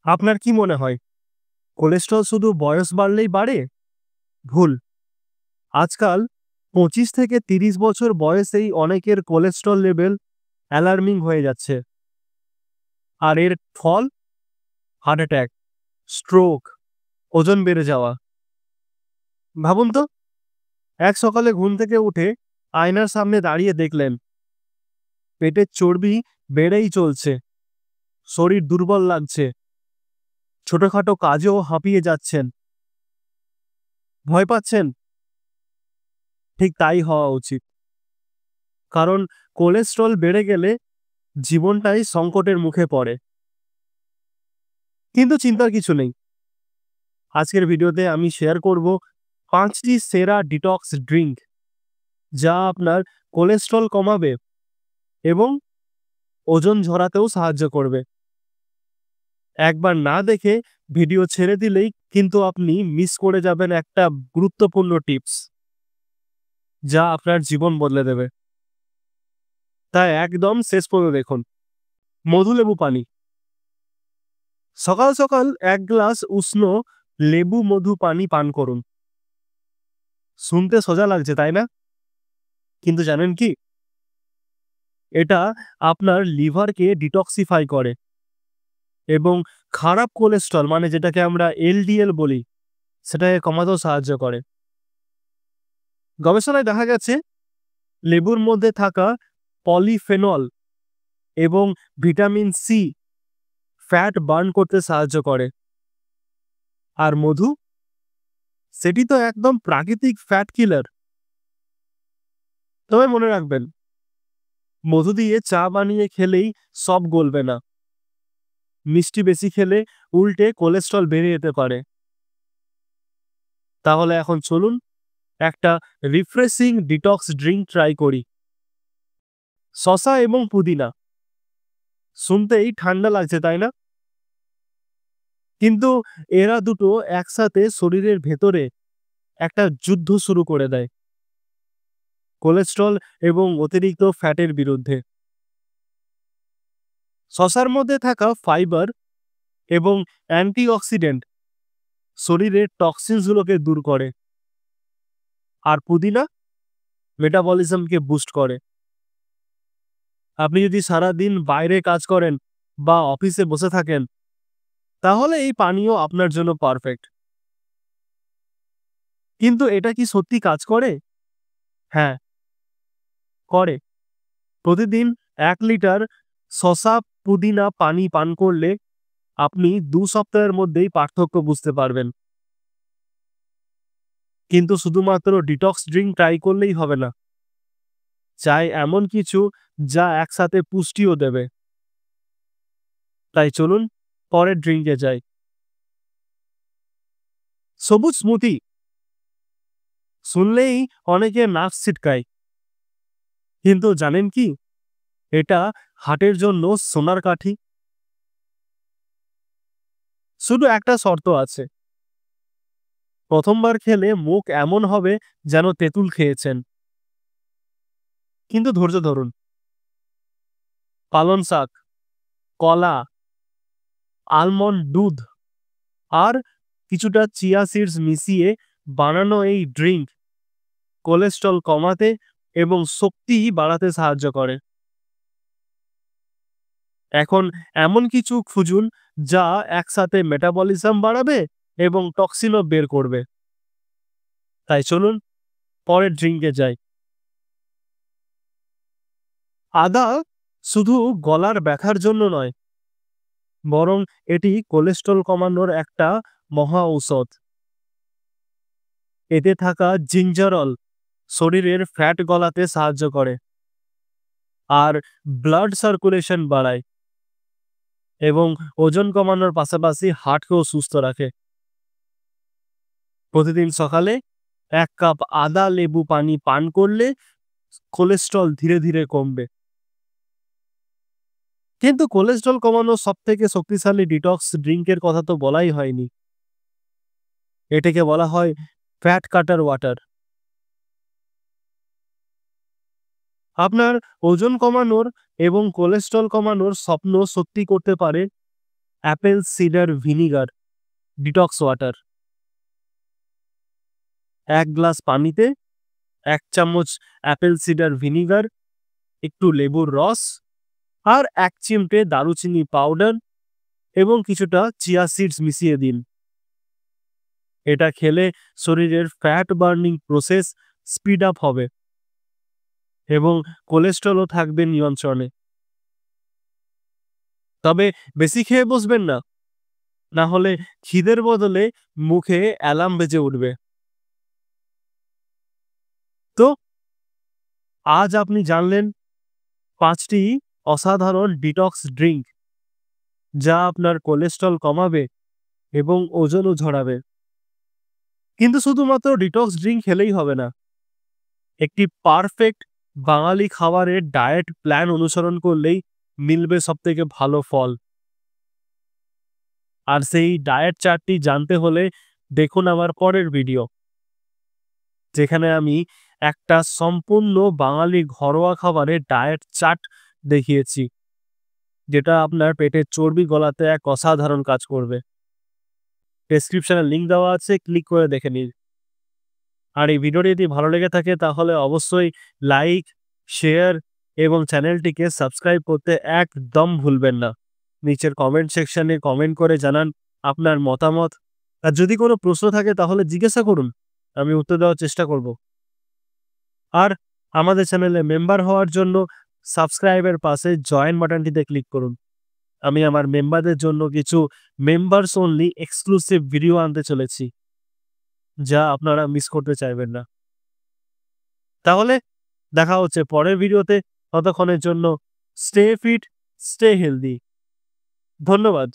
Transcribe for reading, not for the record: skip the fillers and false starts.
আপনার কি মনে হয় কোলেস্টেরল শুধু বয়স বাড়লেই বাড়ে? ভুল। আজকাল 25 থেকে 30 বছর বয়সেই অনেকের কোলেস্টেরল লেভেল অ্যালার্মিং হয়ে যাচ্ছে। আর এর ফল হার্ট অ্যাটাক, স্ট্রোক, ওজন বেড়ে যাওয়া। ভাবুন তো, এক সকালে ঘুম থেকে উঠে আয়নার সামনে দাঁড়িয়ে দেখলেন পেটের চর্বি বেড়েই চলছে, শরীর দুর্বল লাগছে, ছোটখাটো কাজেও হাঁপিয়ে যাচ্ছেন। ভয় পাচ্ছেন? ঠিক তাই হওয়া উচিত। কারণ কোলেস্টেরল বেড়ে গেলে জীবনটাই সংকটের মুখে পড়ে। কিন্তু চিন্তার কিছু নেই। আজকের ভিডিওতে আমি শেয়ার করব 5টি সেরা ডিটক্স ড্রিঙ্ক যা আপনার কোলেস্টেরল কমাবে এবং ওজন ঝরাতেও সাহায্য করবে। একবার না দেখে ভিডিও ছেড়ে দিলেই কিন্তু আপনি মিস করে যাবেন একটা গুরুত্বপূর্ণ টিপস যা আপনার জীবন বদলে দেবে। তাই একদম শেষ পর্যন্ত দেখুন। মধুলেবু পানি। সকাল সকাল 1 গ্লাস উষ্ণ লেবু মধু পানি পান করুন। শুনতে সোজা লাগছে, তাই না? কিন্তু জানেন কি? এটা আপনার লিভারকে ডিটক্সিফাই করে এবং খারাপ কোলেস্টেরল মানে যেটাকে আমরা এলডিএল বলি সেটাকে কমাতেও সাহায্য করে। গবেষণায় দেখা গেছে লেবুর মধ্যে থাকা পলিফেনল এবং ভিটামিন সি ফ্যাট বার্ন করতে সাহায্য করে। আর মধু, সেটি তো একদম প্রাকৃতিক ফ্যাট কিলার। তবে মনে রাখবেন, মধু দিয়ে চা বানিয়ে খেলেই সব গলবে না। মিষ্টি বেশি খেলে উল্টে কোলেস্টেরল বেড়ে যেতে পারে। তাহলে এখন চলুন একটা রিফ্রেশিং ডিটক্স ড্রিঙ্ক ট্রাই করি। শসা এবং পুদিনা। শুনতেই ঠান্ডা লাগছে, তাই না? কিন্তু এরা দুটো একসাথে শরীরের ভেতরে একটা যুদ্ধ শুরু করে দেয় কোলেস্টেরল এবং অতিরিক্ত ফ্যাটের বিরুদ্ধে। শসার মধ্যে থাকা ফাইবার এবং অ্যান্টিঅক্সিডেন্ট শরীরের টক্সিনসগুলোকে দূর করে। আর পুদিনা মেটাবলিজমকে বুস্ট করে। আপনি যদি সারাদিন বাইরে কাজ করেন বা অফিসে বসে থাকেন, তাহলে এই পানীয় আপনার জন্য পারফেক্ট। কিন্তু এটা কি সত্যি কাজ করে? হ্যাঁ, করে। প্রতিদিন 1 লিটার শসা পুদিনা পানি পান করলে আপনি 2 সপ্তাহের মধ্যেই পার্থক্য বুঝতে পারবেন। কিন্তু শুধুমাত্র ডিটক্স ড্রিঙ্ক ট্রাই করলেই হবে না। চাই এমন কিছু যা একসাথে পুষ্টিও দেবে। তাই চলুন পরের ড্রিঙ্কে যাই। সবুজ স্মুদি। শুনলেই অনেকে নাক ছিটকায়। কিন্তু জানেন কি? এটা হার্টের জন্য সোনার কাঠি। শুধু একটা শর্ত আছে। প্রথমবার খেলে মুখ এমন হবে যেন তেঁতুল খেয়েছেন। কিন্তু ধৈর্য ধরুন। পালং শাক, কলা, আলমন্ড দুধ আর কিছুটা চিয়া সিডস মিশিয়ে বানানো এই ড্রিঙ্ক কোলেস্টেরল কমাতে এবং শক্তি বাড়াতে সাহায্য করে। এখন এমন কিছু খুঁজুন যা একসাথে মেটাবলিজম বাড়াবে এবং টক্সিনও বের করবে। তাই চলুন পরের ড্রিঙ্কে যাই। আদা শুধু গলার ব্যথার জন্য নয়, বরং এটি কোলেস্টেরল কমানোর একটা মহা ঔষধ। এতে থাকা জিঞ্জারল শরীরের ফ্যাট গলাতে সাহায্য করে আর ব্লাড সার্কুলেশন বাড়ায় এবং ওজন কমানোর পাশাপাশি হার্টকেও সুস্থ রাখে। প্রতিদিন সকালে 1 কাপ আদা লেবু পানি পান করলে কোলেস্টেরল ধীরে ধীরে কমবে। কিন্তু কোলেস্টেরল কমানোর সবথেকে শক্তিশালী ডিটক্স ড্রিঙ্কের কথা তো বলাই হয়নি। এটাকে বলা হয় ফ্যাট কাটার ওয়াটার। আপনার ওজন কমানোর এবং কোলেস্টেরল কমানোর স্বপ্ন সত্যি করতে পারে Apple cedar vinegar detox water. 1 glass পানিতে 1 চামচ অ্যাপেল সিডার ভিনিগার, একটু লেবুর রস আর 1 চিমটে দারুচিনি পাউডার এবং কিছুটা চিয়া সিডস মিশিয়ে দিন। এটা খেলে শরীরের fat burning process speed up হবে এবং কোলেস্টেরলও থাকবে নিয়ন্ত্রণে। তবে বেশি খেয়ে বসবেন না, না হলে খিদের বদলে মুখে অ্যালার্ম বেজে উঠবে। তো আজ আপনি জানলেন 5টি অসাধারণ ডিটক্স ড্রিঙ্ক যা আপনার কোলেস্টেরল কমাবে এবং ওজনও ঝরাবে। কিন্তু শুধুমাত্র ডিটক্স ড্রিঙ্ক খেলেই হবে না, একটি পারফেক্ট বাঙালি খাবারের ডায়েট প্ল্যান অনুসরণ করলেই মিলবে সবথেকে ভালো ফল। আর সেই ডায়েট চার্টটি জানতে হলে দেখুন আমার পরের ভিডিও, যেখানে আমি একটা সম্পূর্ণ বাঙালি ঘরোয়া খাবারের ডায়েট চার্ট দেখিয়েছি, যেটা আপনার পেটের চর্বি গলাতে এক অসাধারণ কাজ করবে। ডেসক্রিপশনে লিঙ্ক দেওয়া আছে, ক্লিক করে দেখে নিন। আর এই ভিডিওটি যদি ভালো লেগে থাকে তাহলে অবশ্যই লাইক, শেয়ার এবং চ্যানেলটিকে সাবস্ক্রাইব করতে একদম ভুলবেন না। নিচের কমেন্ট সেকশনে কমেন্ট করে জানান আপনার মতামত। আর যদি কোনো প্রশ্ন থাকে তাহলে জিজ্ঞাসা করুন, আমি উত্তর দেওয়ার চেষ্টা করব। আর আমাদের চ্যানেলে মেম্বার হওয়ার জন্য সাবস্ক্রাইবের পাশে জয়েন বাটনটিতে ক্লিক করুন। আমি আমার মেম্বারদের জন্য কিছু মেম্বার্স অনলি এক্সক্লুসিভ ভিডিও আনতে চলেছি, যা আপনারা মিস করতে চাইবেন না। তাহলে দেখা হচ্ছে পরের ভিডিওতে। ততক্ষণের জন্য স্টে ফিট, স্টে হেলদি। ধন্যবাদ।